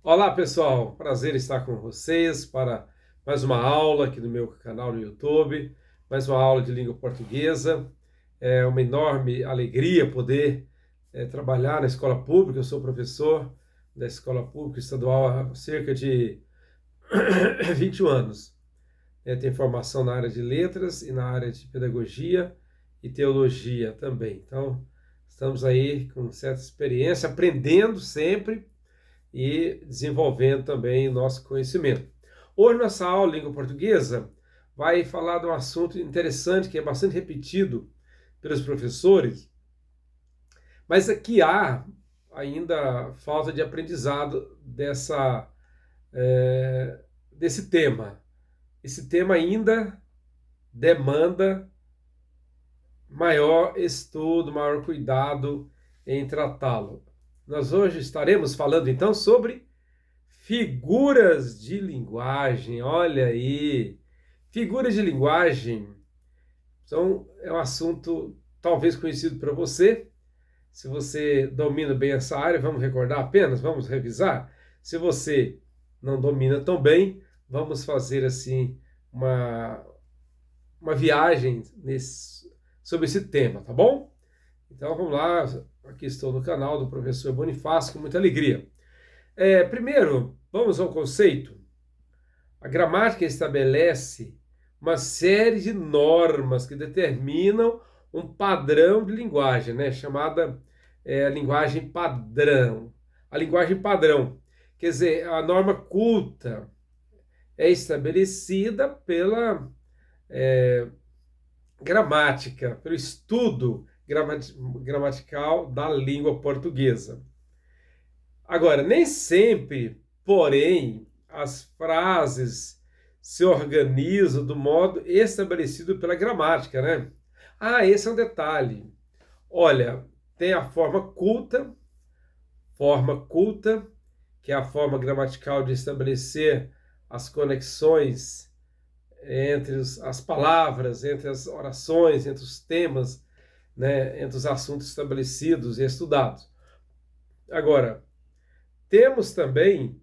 Olá pessoal, prazer estar com vocês para mais uma aula aqui no meu canal no YouTube, mais uma aula de língua portuguesa. É uma enorme alegria poder trabalhar na escola pública. Eu sou professor da escola pública estadual há cerca de 21 anos. Tenho formação na área de letras e na área de pedagogia e teologia também. Então, estamos aí com certa experiência, aprendendo sempre e desenvolvendo também o nosso conhecimento. Hoje, nossa aula de língua portuguesa vai falar de um assunto interessante que é bastante repetido pelos professores, mas aqui há ainda falta de aprendizado desse tema. Esse tema ainda demanda maior estudo, maior cuidado em tratá-lo. Nós hoje estaremos falando então sobre figuras de linguagem. Olha aí, figuras de linguagem é um assunto talvez conhecido para você. Se você domina bem essa área, vamos recordar apenas, vamos revisar. Se você não domina tão bem, vamos fazer assim uma, uma viagem sobre esse tema, tá bom? Então vamos lá, aqui estou no canal do professor Bonifácio com muita alegria. Primeiro, vamos ao conceito. A gramática estabelece uma série de normas que determinam um padrão de linguagem, né, chamada linguagem padrão. A linguagem padrão, quer dizer, a norma culta é estabelecida pela gramática, pelo estudo gramatical da língua portuguesa. Agora, nem sempre, porém, as frases se organizam do modo estabelecido pela gramática, né? Ah, esse é um detalhe. Olha, tem a forma culta, que é a forma gramatical de estabelecer as conexões entre as palavras, entre as orações, entre os temas, né, entre os assuntos estabelecidos e estudados. Agora, temos também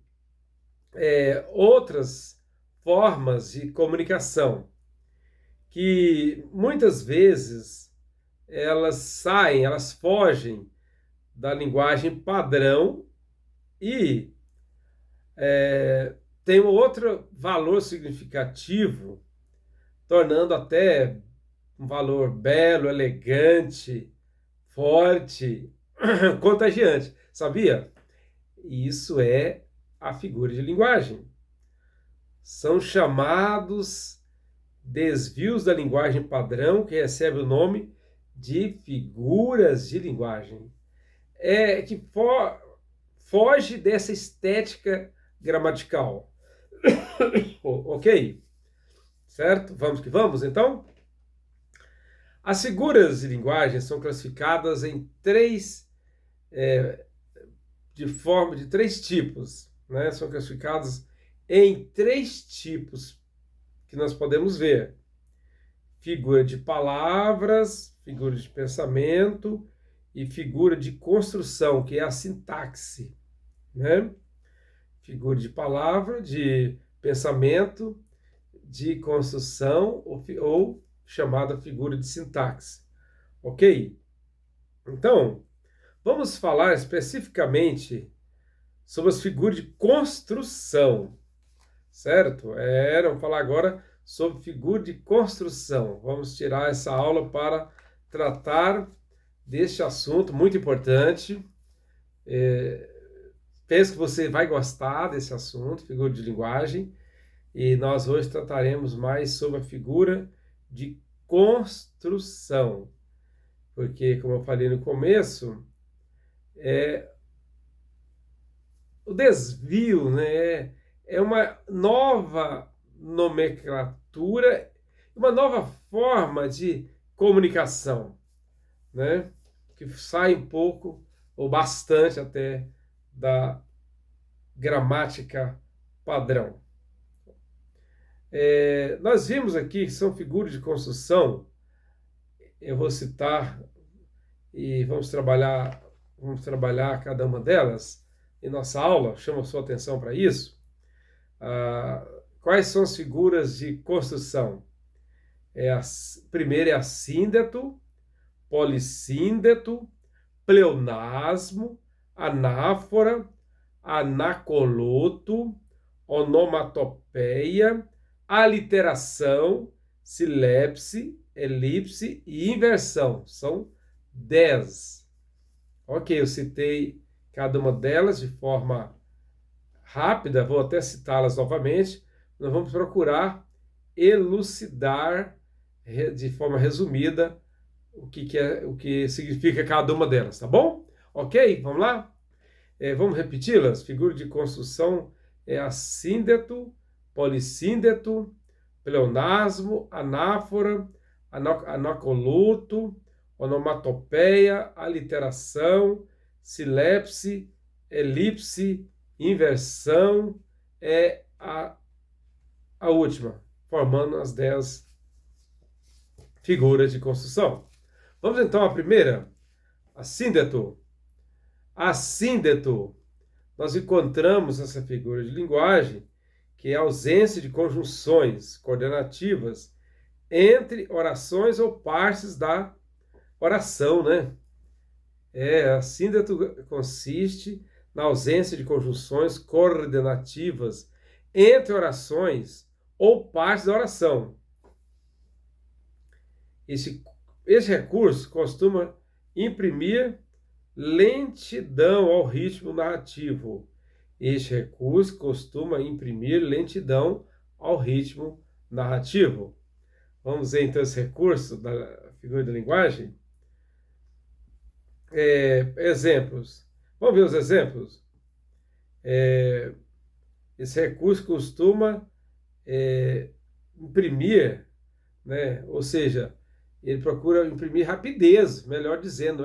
outras formas de comunicação que muitas vezes elas fogem da linguagem padrão e tem um outro valor significativo, tornando até um valor belo, elegante, forte, contagiante. Sabia? Isso é a figura de linguagem. São chamados desvios da linguagem padrão, que recebe o nome de figuras de linguagem. Que foge dessa estética gramatical. Ok? Certo? Vamos que vamos, então? As figuras de linguagem são classificadas em três tipos, né? São classificadas em três tipos que nós podemos ver: figura de palavras, figura de pensamento e figura de construção, que é a sintaxe, né? Figura de palavra, de pensamento, de construção ou chamada figura de sintaxe, ok? Então, vamos falar especificamente sobre as figuras de construção, certo? Vamos falar agora sobre figura de construção. Vamos tirar essa aula para tratar deste assunto muito importante. Penso que você vai gostar desse assunto, figura de linguagem, e nós hoje trataremos mais sobre a figura de construção, porque, como eu falei no começo, o desvio, né, é uma nova nomenclatura, uma nova forma de comunicação, né, que sai um pouco, ou bastante até, da gramática padrão. Nós vimos aqui que são figuras de construção, eu vou citar e vamos trabalhar cada uma delas. em nossa aula, chamo a sua atenção para isso. Quais são as figuras de construção? Primeiro é assíndeto, polissíndeto, pleonasmo, anáfora, anacoloto, onomatopeia, aliteração, silepse, elipse e inversão. São 10. Ok, eu citei cada uma delas de forma rápida, vou até citá-las novamente. Nós vamos procurar elucidar de forma resumida o que significa cada uma delas, tá bom? Ok? Vamos lá? Vamos repeti-las? Figura de construção é assíndeto, polissíndeto, pleonasmo, anáfora, anacoluto, onomatopeia, aliteração, silepse, elipse, inversão, é a última, formando as 10 figuras de construção. Vamos então à primeira, assíndeto. Assíndeto, nós encontramos essa figura de linguagem, que é a ausência de conjunções coordenativas entre orações ou partes da oração, né? Assíndeto consiste na ausência de conjunções coordenativas entre orações ou partes da oração. Esse recurso costuma imprimir lentidão ao ritmo narrativo. Este recurso costuma imprimir lentidão ao ritmo narrativo. Vamos ver então esse recurso da figura de linguagem? Exemplos. Vamos ver os exemplos? Esse recurso costuma imprimir, né? Ou seja, ele procura imprimir rapidez, melhor dizendo,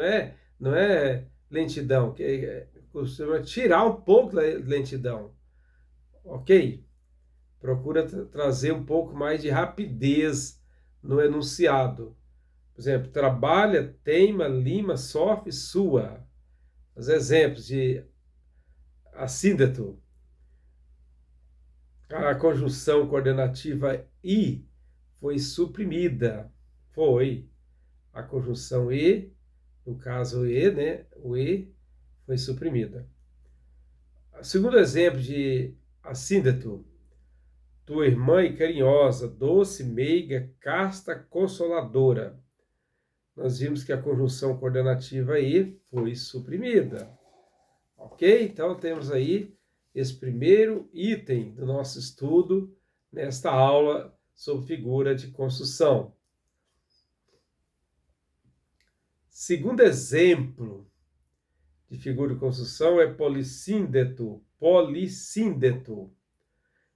não é lentidão, que costuma tirar um pouco da lentidão, ok? Procura trazer um pouco mais de rapidez no enunciado. Por exemplo, trabalha, teima, lima, sofre, sua. Os exemplos de assíndeto. A conjunção coordenativa I foi suprimida. Foi. A conjunção E, no caso E, né? O E foi suprimida. Segundo exemplo de assíndeto. Tua irmã e carinhosa, doce, meiga, casta, consoladora. Nós vimos que a conjunção coordenativa E foi suprimida. Ok? Então temos aí esse primeiro item do nosso estudo nesta aula sobre figura de construção. Segundo exemplo de figura de construção é polissíndeto. Polissíndeto.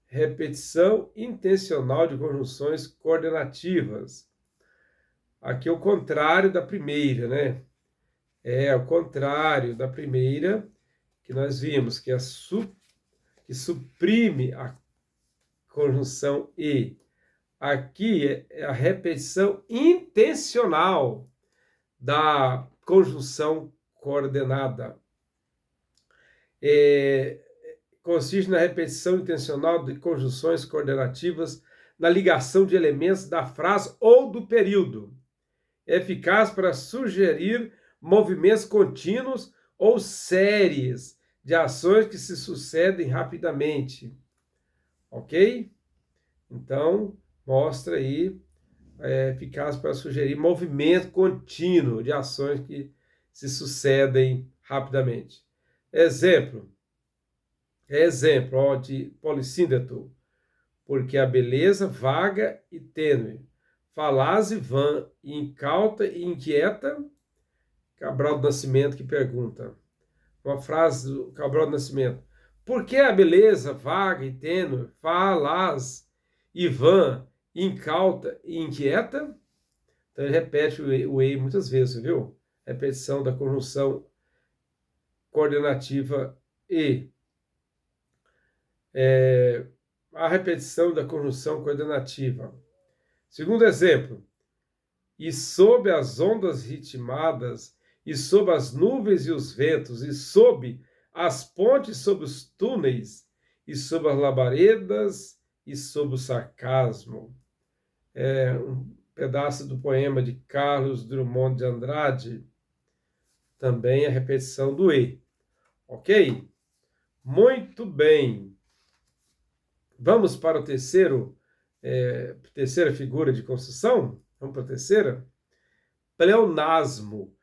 Repetição intencional de conjunções coordenativas. Aqui é o contrário da primeira, né? É o contrário da primeira que nós vimos, que suprime a conjunção E. Aqui é a repetição intencional da conjunção coordenada. Consiste na repetição intencional de conjunções coordenativas na ligação de elementos da frase ou do período. É eficaz para sugerir movimentos contínuos ou séries de ações que se sucedem rapidamente. Ok? Então, mostra aí, eficaz para sugerir movimento contínuo de ações que se sucedem rapidamente. Exemplo de polissíndeto. Porque a beleza vaga e tênue, falaz e vã, incauta e inquieta. Cabral do Nascimento que pergunta. Uma frase do Cabral do Nascimento. Por que a beleza vaga e tênue, falaz e vã, incauta e inquieta? Então ele repete o E muitas vezes, viu? Repetição da conjunção coordenativa E. A repetição da conjunção coordenativa. Segundo exemplo. E sob as ondas ritmadas, e sob as nuvens e os ventos, e sob as pontes sobre os túneis, e sobre as labaredas, e sobre o sarcasmo. É um pedaço do poema de Carlos Drummond de Andrade, também a repetição do E. Ok? Muito bem. Vamos para o terceira figura de construção? Vamos para a terceira? Pleonasmo.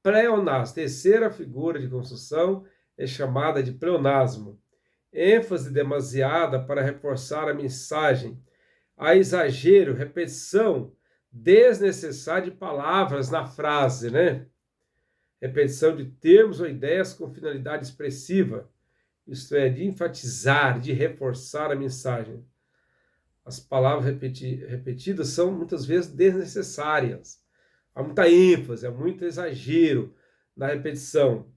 Pleonasmo, terceira figura de construção, é chamada de pleonasmo. ênfase demasiada para reforçar a mensagem, há exagero, repetição desnecessária de palavras na frase, né? Repetição de termos ou ideias com finalidade expressiva, isto é, de enfatizar, de reforçar a mensagem. As palavras repetidas são muitas vezes desnecessárias. Há muita ênfase, há muito exagero na repetição.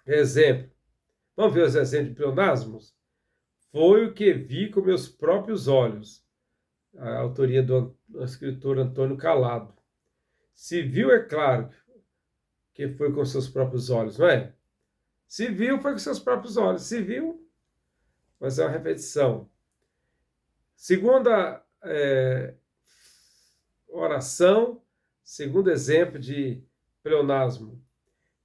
Exemplo. Vamos ver os exemplos de pleonasmos? Foi o que vi com meus próprios olhos. A autoria do escritor Antônio Calado. Se viu, é claro que foi com seus próprios olhos, não é? Se viu, foi com seus próprios olhos. Se viu, mas é uma repetição. Segunda oração, segundo exemplo de pleonasmo.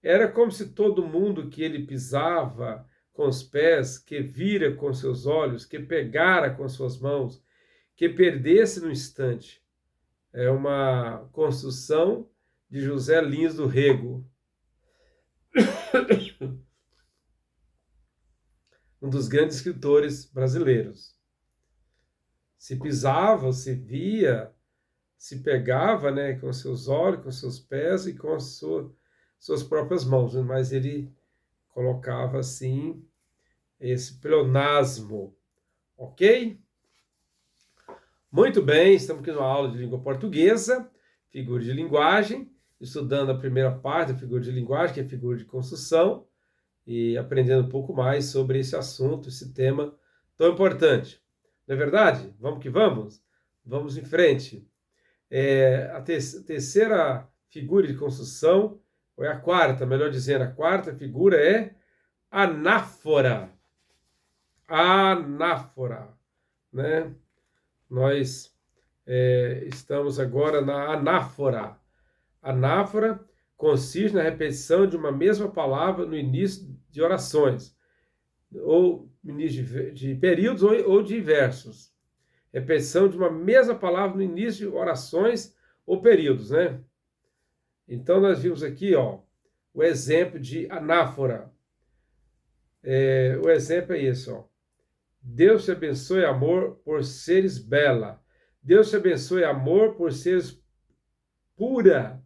Era como se todo mundo que ele pisava com os pés, que vira com seus olhos, que pegara com suas mãos, que perdesse no instante. É uma construção de José Lins do Rego, um dos grandes escritores brasileiros. Se pisava, se via, se pegava, né, com seus olhos, com seus pés e com suas próprias mãos, mas ele colocava assim esse pleonasmo, ok? Muito bem, estamos aqui numa aula de língua portuguesa, figura de linguagem, estudando a primeira parte da figura de linguagem, que é a figura de construção, e aprendendo um pouco mais sobre esse assunto, esse tema tão importante. Não é verdade? Vamos que vamos? Vamos em frente. A terceira figura de construção, ou é a quarta, melhor dizendo, a quarta figura é anáfora. Anáfora, né? Nós estamos agora na anáfora. Anáfora consiste na repetição de uma mesma palavra no início de orações, ou no início de períodos ou de versos. Repetição de uma mesma palavra no início de orações ou períodos, né? Então, nós vimos aqui, ó, o exemplo de anáfora. O exemplo é esse, ó. Deus te abençoe, amor, por seres bela. Deus te abençoe, amor, por seres pura.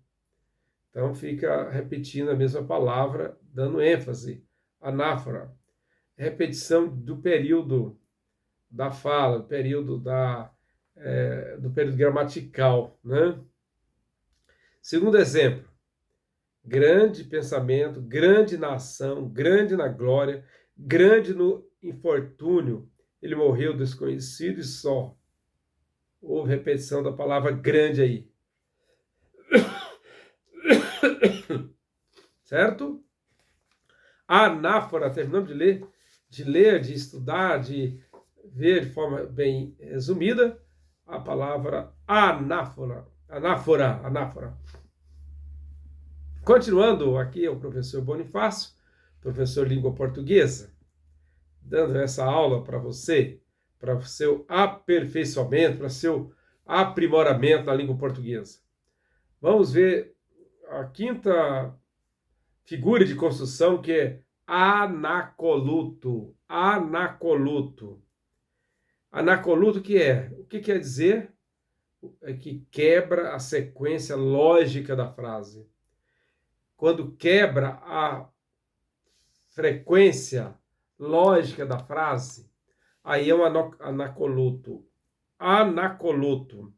Então, fica repetindo a mesma palavra, dando ênfase. Anáfora. Repetição do período da fala, do período gramatical, né? Segundo exemplo, grande pensamento, grande na ação, grande na glória, grande no infortúnio. Ele morreu desconhecido e só. Houve repetição da palavra grande aí. Certo? A anáfora, terminamos de ler, de estudar, de ver de forma bem resumida, a palavra anáfora. Anáfora. Continuando, aqui é o professor Bonifácio, professor de língua portuguesa, dando essa aula para você, para o seu aperfeiçoamento, para o seu aprimoramento na língua portuguesa. Vamos ver a quinta figura de construção, que é anacoluto. Anacoluto. Anacoluto, o que quer dizer? É que quebra a sequência lógica da frase. Quando quebra a frequência lógica da frase, aí é um anacoluto. Anacoluto.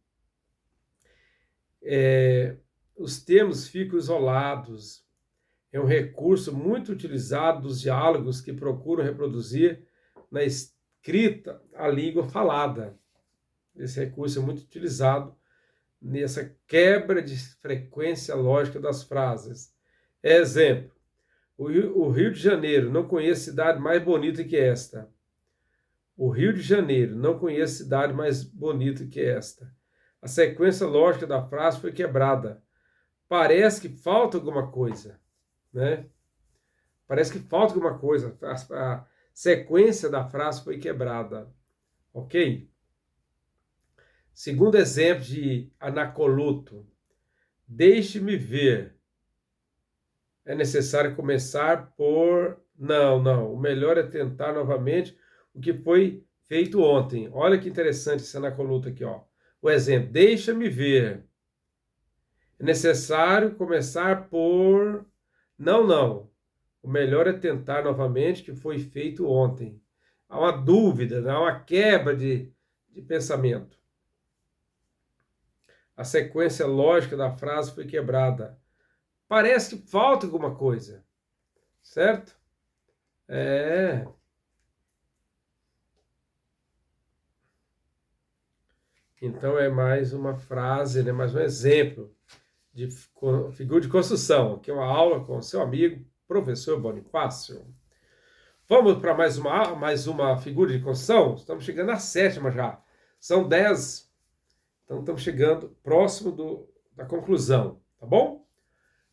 Os termos ficam isolados. É um recurso muito utilizado dos diálogos que procuram reproduzir na escrita a língua falada. Esse recurso é muito utilizado nessa quebra de frequência lógica das frases. Exemplo: O Rio de Janeiro, não conheço cidade mais bonita que esta. O Rio de Janeiro, não conheço cidade mais bonita que esta. A sequência lógica da frase foi quebrada. Parece que falta alguma coisa, né? Parece que falta alguma coisa. A sequência da frase foi quebrada, ok? Segundo exemplo de Anacoluto. Deixe-me ver. É necessário começar por... Não, não. O melhor é tentar novamente o que foi feito ontem. Olha que interessante esse Anacoluto aqui, ó. O exemplo. Deixa-me ver. É necessário começar por... Não, não. O melhor é tentar novamente o que foi feito ontem. Há uma dúvida, há uma quebra de pensamento. A sequência lógica da frase foi quebrada. Parece que falta alguma coisa, certo? Então é mais uma frase, né? Mais um exemplo de figura de construção, que é uma aula com seu amigo, professor Bonifácio. Vamos para mais uma figura de construção? Estamos chegando à sétima já. São 10. Então estamos chegando próximo da conclusão, tá bom?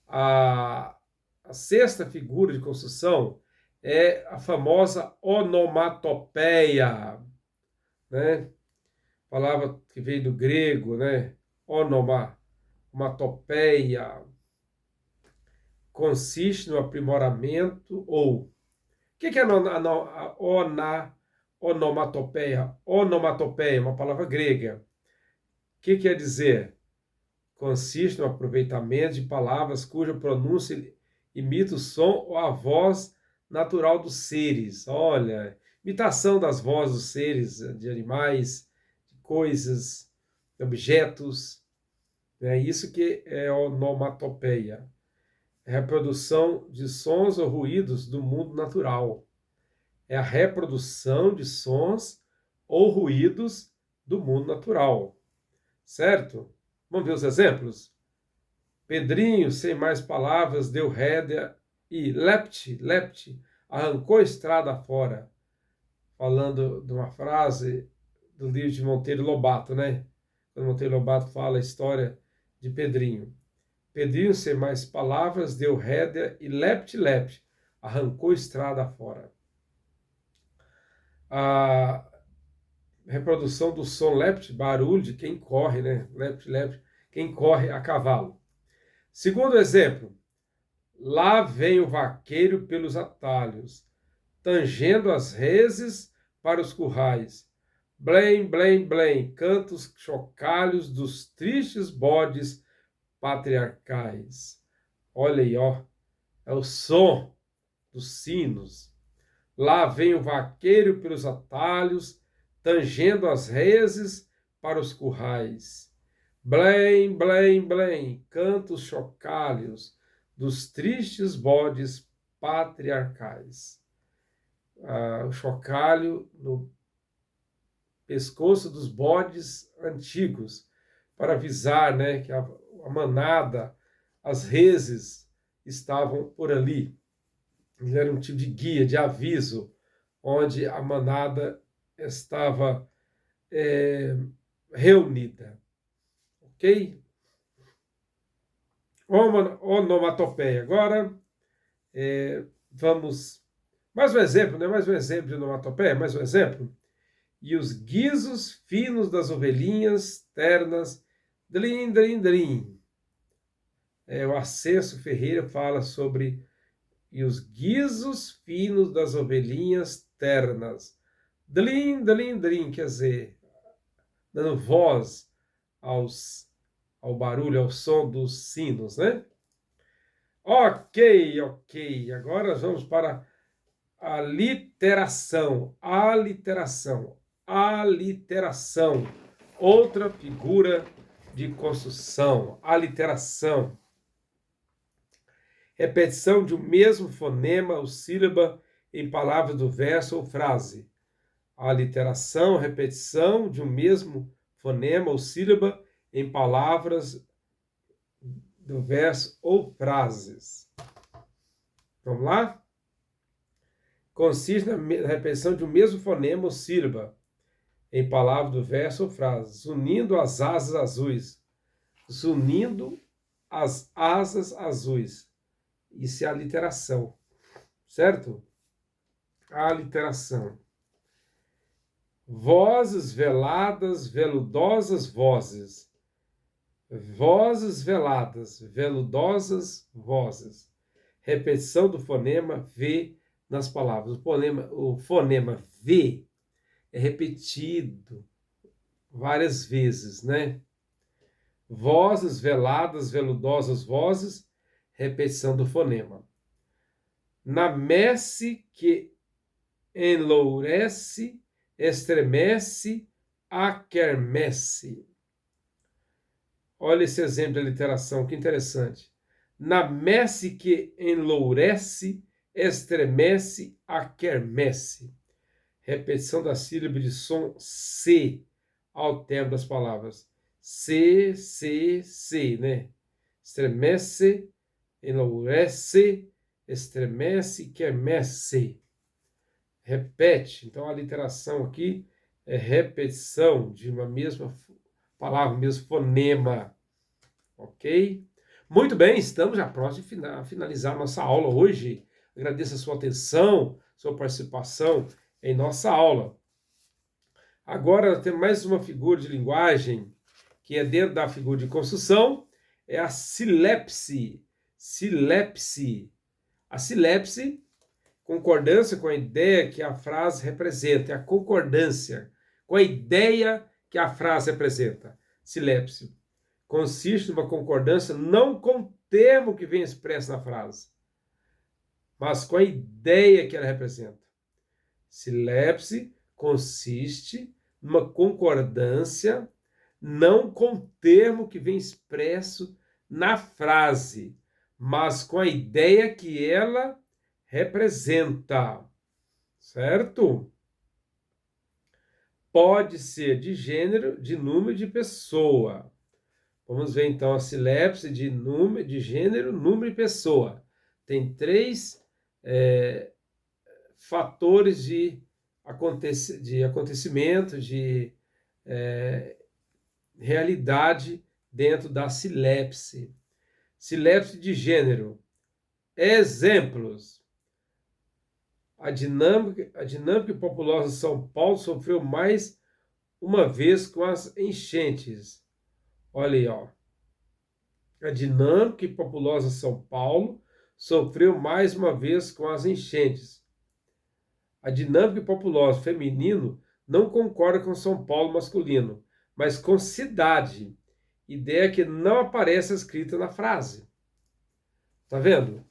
A sexta figura de construção é a famosa onomatopeia, né? Palavra que veio do grego, né? Onomatopeia. Consiste no aprimoramento ou... O que é a onomatopeia? Onomatopeia é uma palavra grega. O que quer dizer? Consiste no aproveitamento de palavras cuja pronúncia imita o som ou a voz natural dos seres. Olha, imitação das vozes dos seres, de animais, de coisas, de objetos. É isso que é onomatopeia. É a reprodução de sons ou ruídos do mundo natural. É a reprodução de sons ou ruídos do mundo natural. Certo? Vamos ver os exemplos? Pedrinho, sem mais palavras, deu rédea e lepte, arrancou a estrada fora. Falando de uma frase do livro de Monteiro Lobato, né? Quando Monteiro Lobato fala a história de Pedrinho. Pedrinho, sem mais palavras, deu rédea e lepte, arrancou a estrada fora. A reprodução do som lepte, barulho de quem corre, né? Lepte, quem corre a cavalo. Segundo exemplo, lá vem o vaqueiro pelos atalhos, tangendo as reses para os currais. Blém, blém, blém, canta os chocalhos dos tristes bodes patriarcais. Olha aí, ó, é o som dos sinos. Lá vem o vaqueiro pelos atalhos, tangendo as reses para os currais. Blém, blém, blém, canta os chocalhos dos tristes bodes patriarcais. O chocalho no pescoço dos bodes antigos, para avisar, né, que a manada, as reses estavam por ali. Ele era um tipo de guia, de aviso, onde a manada estava reunida. Ok? Onomatopeia. Agora, vamos... Mais um exemplo, né? Mais um exemplo de onomatopeia, mais um exemplo. E os guizos finos das ovelhinhas ternas, drim, drim, drim. O Ascenso Ferreira fala sobre e os guizos finos das ovelhinhas ternas. Dlim, dlim, dlim, quer dizer, dando voz ao barulho, ao som dos sinos, né? Ok. Agora nós vamos para a literação. Aliteração. Outra figura de construção. Aliteração. Repetição de um mesmo fonema ou sílaba em palavras do verso ou frase. Aliteração, repetição de um mesmo fonema ou sílaba em palavras do verso ou frases. Vamos lá? Consiste na repetição de um mesmo fonema ou sílaba em palavra do verso ou frase, unindo as asas azuis. Unindo as asas azuis. Isso é a literação, certo? A literação. Vozes veladas, veludosas vozes. Vozes veladas, veludosas vozes. Repetição do fonema V nas palavras. O fonema V é repetido várias vezes, né? Vozes veladas, veludosas vozes, repetição do fonema. Na messe que enlourece, estremece, a quermesse. Olha esse exemplo de literação, que interessante. Na messe que enlourece, estremece, a quermesse. Repetição da sílaba de som C ao termo das palavras. C, né? Estremece, enlourece, estremece, quermesse. Repete. Então, a literação aqui é repetição de uma mesma palavra, mesmo fonema. Ok? Muito bem, estamos já próximos de finalizar nossa aula hoje. Agradeço a sua atenção, sua participação em nossa aula. Agora temos mais uma figura de linguagem que é dentro da figura de construção, é a silepse. Silepse. A silepse, concordância com a ideia que a frase representa, é a concordância com a ideia que a frase representa. Silepse. Consiste numa concordância não com o termo que vem expresso na frase, mas com a ideia que ela representa. Silepse consiste numa concordância não com o termo que vem expresso na frase, mas com a ideia que ela representa, certo? Pode ser de gênero, de número, de pessoa. Vamos ver então a silepse de número, de gênero, número e pessoa. Tem três fatores de acontecimento, de realidade dentro da silepse. Silepse de gênero. Exemplos. A dinâmica populosa de São Paulo sofreu mais uma vez com as enchentes. Olha aí, ó. A dinâmica populosa de São Paulo sofreu mais uma vez com as enchentes. A dinâmica populosa feminino não concorda com São Paulo masculino, mas com cidade, ideia que não aparece escrita na frase. Tá vendo?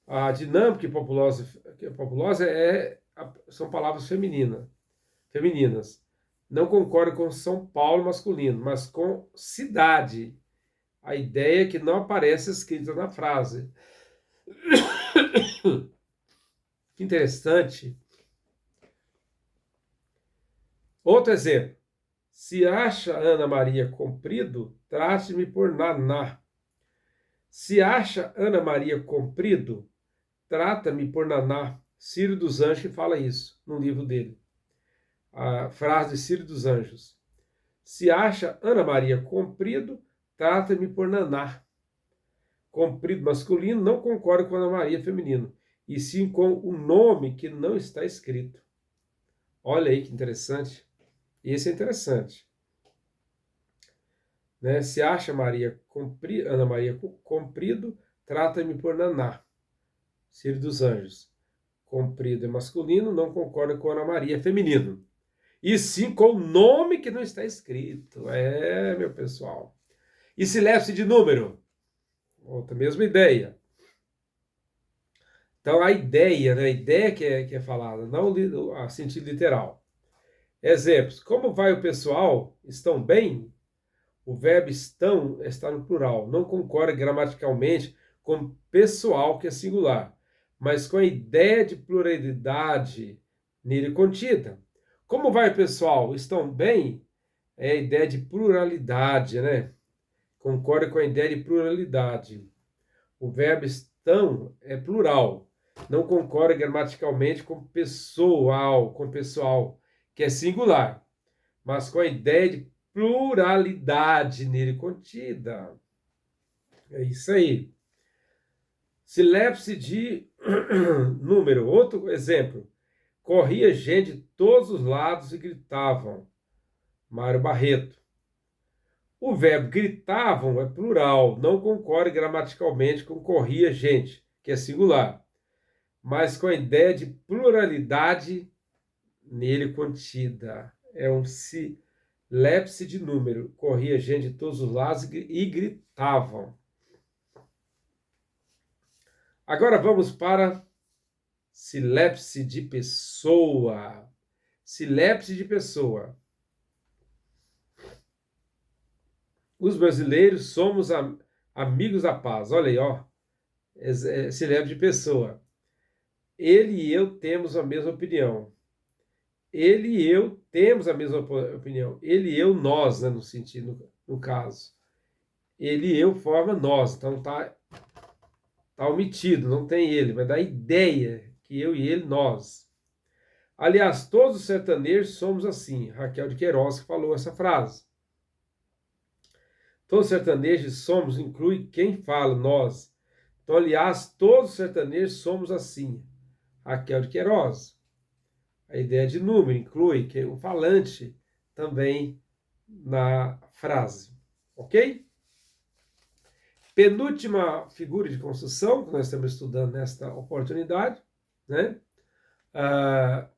A dinâmica populosa são palavras femininas. Não concorda com São Paulo masculino, mas com cidade, a ideia que não aparece escrita na frase. Que interessante. Outro exemplo. Se acha Ana Maria comprido, trate-me por Naná. Se acha Ana Maria comprido, trata-me por Naná. Ciro dos Anjos que fala isso no livro dele. A frase de Ciro dos Anjos. Se acha Ana Maria comprido, trata-me por Naná. Comprido masculino não concorda com Ana Maria feminino, e sim com o nome que não está escrito. Olha aí que interessante. Esse é interessante. Né? Se acha Ana Maria comprido, trata-me por Naná. Ciro dos Anjos. Comprido é masculino, não concorda com Ana Maria feminino. E sim com o nome que não está escrito. Meu pessoal. E silepse de número? Outra mesma ideia. Então, a ideia, né? A ideia que é falada, não a sentido literal. Exemplos. Como vai o pessoal? Estão bem? O verbo estão está no plural. Não concorda gramaticalmente com pessoal, que é singular, mas com a ideia de pluralidade nele contida. Como vai, pessoal? Estão bem? É a ideia de pluralidade, né? Concorda com a ideia de pluralidade. O verbo estão é plural. não concorda gramaticalmente com pessoal, que é singular, mas com a ideia de pluralidade nele contida. É isso aí. Silepse de número. Outro exemplo. Corria gente de todos os lados e gritavam. Mário Barreto. O verbo gritavam é plural, não concorre gramaticalmente com corria gente, que é singular, mas com a ideia de pluralidade nele contida. É um silepse de número. Corria gente de todos os lados e gritavam. Agora vamos para silepse de pessoa. Silepse de pessoa. Os brasileiros somos amigos da paz. Olha aí, ó. Silepse de pessoa. Ele e eu temos a mesma opinião. Ele e eu temos a mesma opinião. Ele e eu, nós, né, no sentido, no caso. Ele e eu forma nós. Então tá omitido, não tem ele, mas dá a ideia que eu e ele, nós. Aliás, todos os sertanejos somos assim. Raquel de Queiroz que falou essa frase. Todos os sertanejos somos, inclui quem fala, nós. Então, aliás, todos os sertanejos somos assim. Raquel de Queiroz. A ideia de número inclui o falante também na frase. Ok? Penúltima figura de construção que nós estamos estudando nesta oportunidade, né? A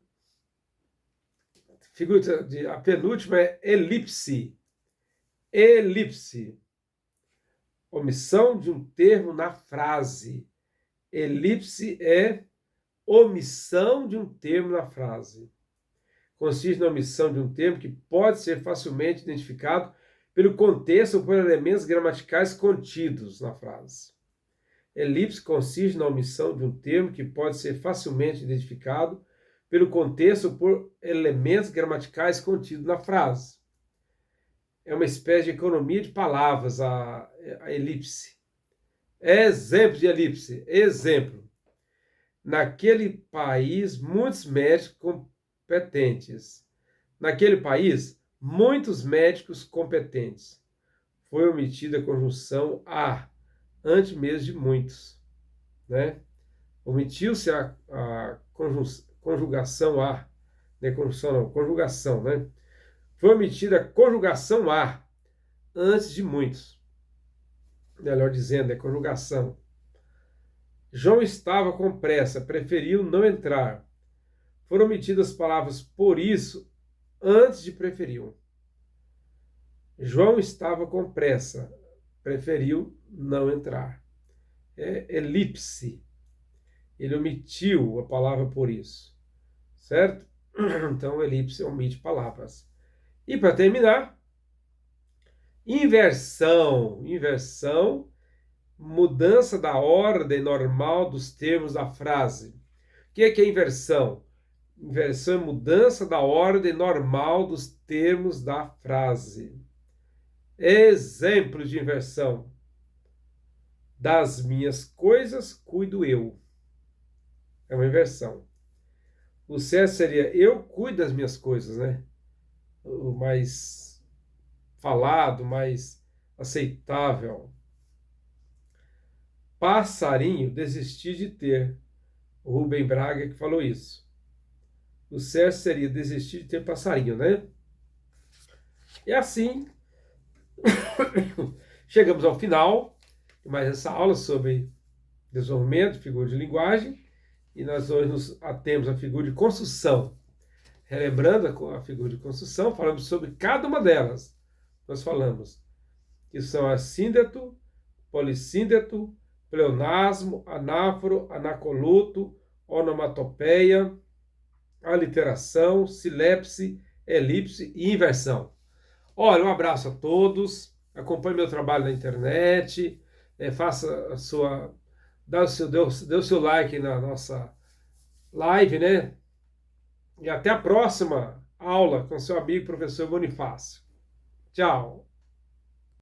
penúltima é elipse. Elipse. Omissão de um termo na frase. Elipse é omissão de um termo na frase. Consiste na omissão de um termo que pode ser facilmente identificado pelo contexto ou por elementos gramaticais contidos na frase. Elipse consiste na omissão de um termo que pode ser facilmente identificado pelo contexto ou por elementos gramaticais contidos na frase. É uma espécie de economia de palavras, a elipse. Exemplo de elipse. Exemplo. Naquele país, muitos médicos competentes. Naquele país, muitos médicos competentes. Foi omitida a conjunção a, antes mesmo de muitos. Né? Omitiu-se a conjugação a. Não é conjunção, não, conjugação, né? Foi omitida a conjugação a, antes de muitos. Melhor dizendo, é conjugação. João estava com pressa, preferiu não entrar. Foram omitidas as palavras por isso, antes de preferiu. João estava com pressa, preferiu não entrar. É elipse. Ele omitiu a palavra por isso. Certo? Então, elipse omite palavras. E para terminar, inversão. Inversão, mudança da ordem normal dos termos da frase. O que é inversão? Inversão é mudança da ordem normal dos termos da frase. Exemplos de inversão. Das minhas coisas cuido eu. É uma inversão. O certo seria eu cuido das minhas coisas, né? O mais falado, mais aceitável. Passarinho, desistir de ter. O Rubem Braga que falou isso. O certo seria desistir de ter passarinho, né? E assim, chegamos ao final de mais essa aula sobre desenvolvimento, figura de linguagem, e nós hoje nos atemos à figura de construção. Relembrando a figura de construção, falamos sobre cada uma delas. Nós falamos que são a síndeto, polissíndeto, pleonasmo, anáforo, anacoluto, onomatopeia, aliteração, silepse, elipse e inversão. Olha, um abraço a todos, acompanhe meu trabalho na internet, faça a sua, dê o seu like na nossa live, né? E até a próxima aula com seu amigo professor Bonifácio. Tchau!